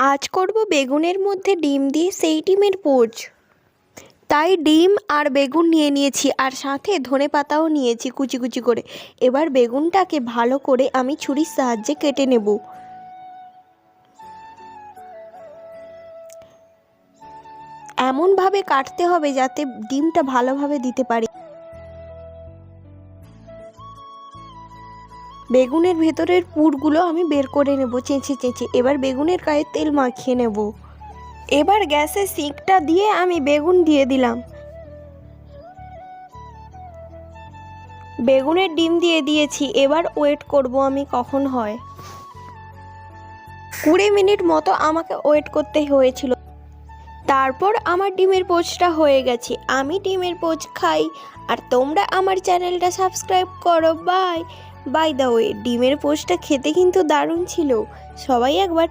আজ করব বেগুনের মধ্যে ডিম দিয়ে সেই ডিমের পোচ। তাই ডিম আর বেগুন নিয়ে নিয়েছি, আর সাথে ধনেপাতাও নিয়েছি কুচি কুচি করে। এবার বেগুনটাকে ভালো করে আমি ছুরির সাহায্যে কেটে নেব। এমনভাবে কাটতে হবে যাতে ডিমটা ভালোভাবে দিতে পারি। বেগুনের ভেতরের পুরগুলো আমি বের করে নেব চেঁচে চেঁচে। এবার বেগুনের গায়ে তেল মাখিয়ে নেব। এবার গ্যাসে শিকটা দিয়ে আমি বেগুন দিয়ে দিলাম। বেগুনের ডিম দিয়ে দিয়েছি। এবার ওয়েট করব আমি কখন হয়। 20 মিনিট মতো আমাকে ওয়েট করতে হয়েছিল। তারপর আমার ডিমের পোচটা হয়ে গেছে। আমি ডিমের পোচ খাই, আর তোমরা আমার চ্যানেলটা সাবস্ক্রাইব করো। Bye bye. দ্য ওয়ে, ডিমের পোচটা খেতে কিন্তু দারুণ ছিল। সবাই একবার